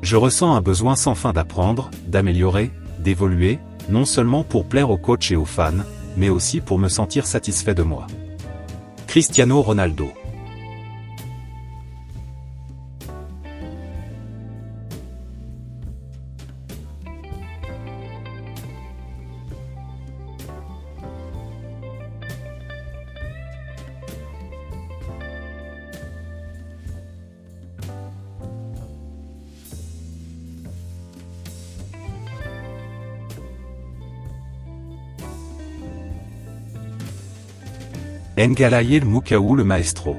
Je ressens un besoin sans fin d'apprendre, d'améliorer, d'évoluer, non seulement pour plaire aux coachs et aux fans, mais aussi pour me sentir satisfait de moi. Cristiano Ronaldo. Ngalayel Moukhaou le maestro.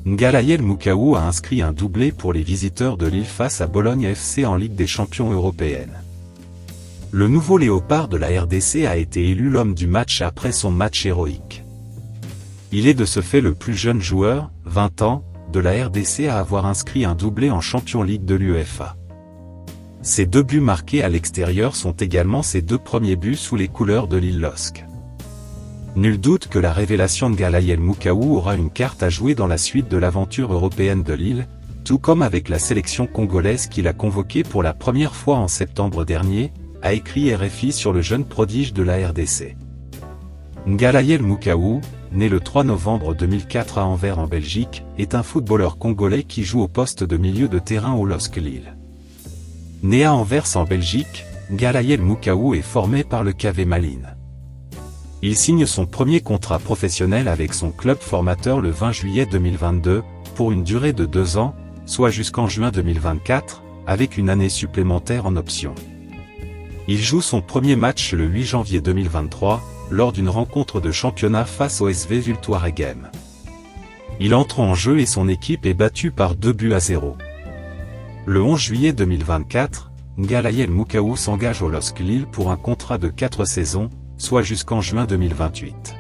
Ngalayel Moukhaou a inscrit un doublé pour les visiteurs de Lille face à Bologne FC en Ligue des Champions européenne. Le nouveau léopard de la RDC a été élu l'homme du match après son match héroïque. Il est de ce fait le plus jeune joueur, 20 ans, de la RDC à avoir inscrit un doublé en Champions League de l'UEFA. Ses 2 buts marqués à l'extérieur sont également ses 2 premiers buts sous les couleurs de Lille LOSC. Nul doute que la révélation de Ngalayel Moukhaou aura une carte à jouer dans la suite de l'aventure européenne de Lille, tout comme avec la sélection congolaise qu'il a convoquée pour la première fois en septembre dernier, a écrit RFI sur le jeune prodige de la RDC. Ngalayel Moukhaou, né le 3 novembre 2004 à Anvers en Belgique, est un footballeur congolais qui joue au poste de milieu de terrain au LOSC Lille. Né à Anvers en Belgique, Ngalayel Moukhaou est formé par le KV Malines. Il signe son premier contrat professionnel avec son club formateur le 20 juillet 2022, pour une durée de 2 ans, soit jusqu'en juin 2024, avec une année supplémentaire en option. Il joue son premier match le 8 janvier 2023, lors d'une rencontre de championnat face au SV Viltoiregem. Il entre en jeu et son équipe est battue par 2-0. Le 11 juillet 2024, Ngalayel Moukhaou s'engage au LOSC Lille pour un contrat de 4 saisons, soit jusqu'en juin 2028.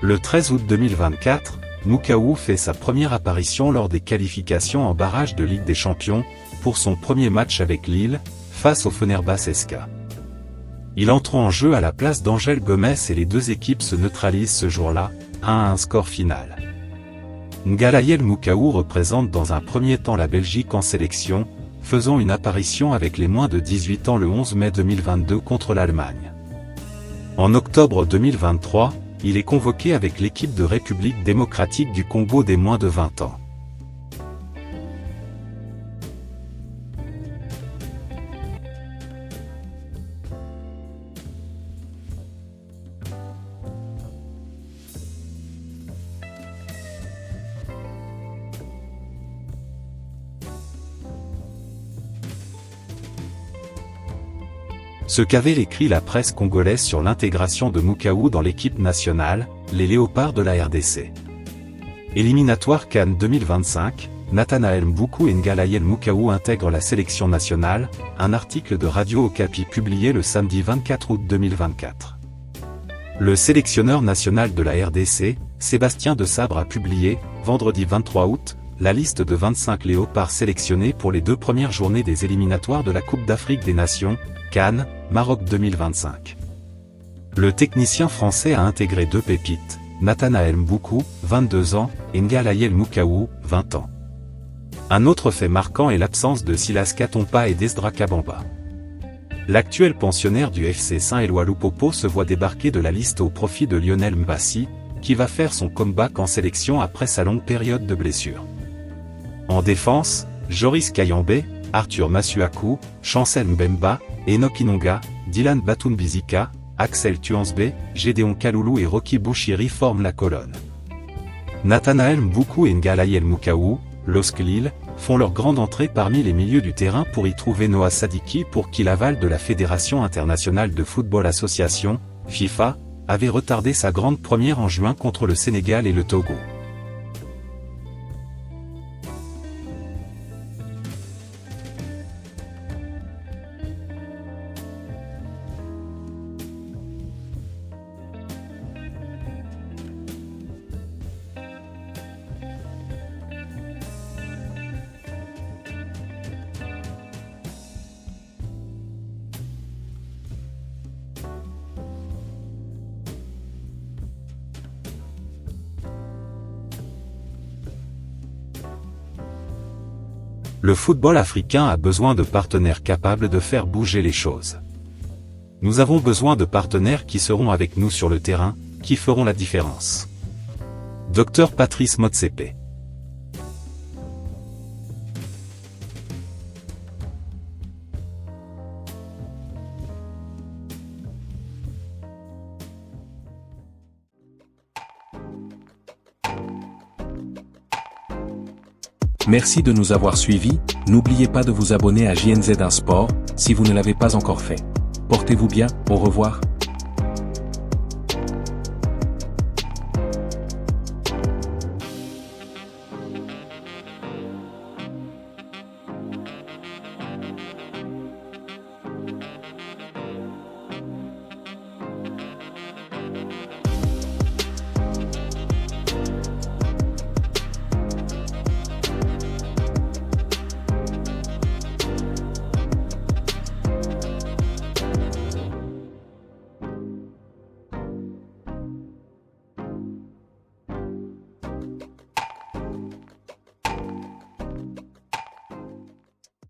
Le 13 août 2024, Moukhaou fait sa première apparition lors des qualifications en barrage de Ligue des Champions, pour son premier match avec Lille, face au Fenerbahçe SK. Il entre en jeu à la place d'Angel Gomes et les 2 équipes se neutralisent ce jour-là, 1 à un score final. Ngalayel Moukhaou représente dans un premier temps la Belgique en sélection, faisant une apparition avec les moins de 18 ans le 11 mai 2022 contre l'Allemagne. En octobre 2023, il est convoqué avec l'équipe de République démocratique du Congo des moins de 20 ans. Ce qu'avait écrit la presse congolaise sur l'intégration de Moukhaou dans l'équipe nationale, les Léopards de la RDC. Éliminatoire CAN 2025, Nathanaël Mboukou et Ngalayel Moukhaou intègrent la sélection nationale, un article de Radio Okapi publié le samedi 24 août 2024. Le sélectionneur national de la RDC, Sébastien de Sabre a publié, vendredi 23 août, la liste de 25 Léopards sélectionnés pour les 2 premières journées des éliminatoires de la Coupe d'Afrique des Nations, CAN, Maroc 2025. Le technicien français a intégré 2 pépites, Nathanaël Mboukou, 22 ans, et Ngalayel Moukhaou, 20 ans. Un autre fait marquant est l'absence de Silas Katompa et d'Esdra Kabamba. L'actuel pensionnaire du FC Saint-Éloi Lupopo se voit débarquer de la liste au profit de Lionel Mbassi, qui va faire son comeback en sélection après sa longue période de blessure. En défense, Joris Kayambé, Arthur Masuaku, Chancel Mbemba, Enoch Inonga, Dylan Batoun-Bizika, Axel Tuansbe, Gédéon Kaloulou et Rocky Bouchiri forment la colonne. Nathanaël Mboukou et Ngalayel Moukhaou, LOSC Lille, font leur grande entrée parmi les milieux du terrain pour y trouver Noah Sadiki pour qui l'aval de la Fédération internationale de football association, FIFA, avait retardé sa grande première en juin contre le Sénégal et le Togo. Le football africain a besoin de partenaires capables de faire bouger les choses. Nous avons besoin de partenaires qui seront avec nous sur le terrain, qui feront la différence. Dr Patrice Motsepe. Merci de nous avoir suivis, n'oubliez pas de vous abonner à JNZ1 Sport, si vous ne l'avez pas encore fait. Portez-vous bien, au revoir.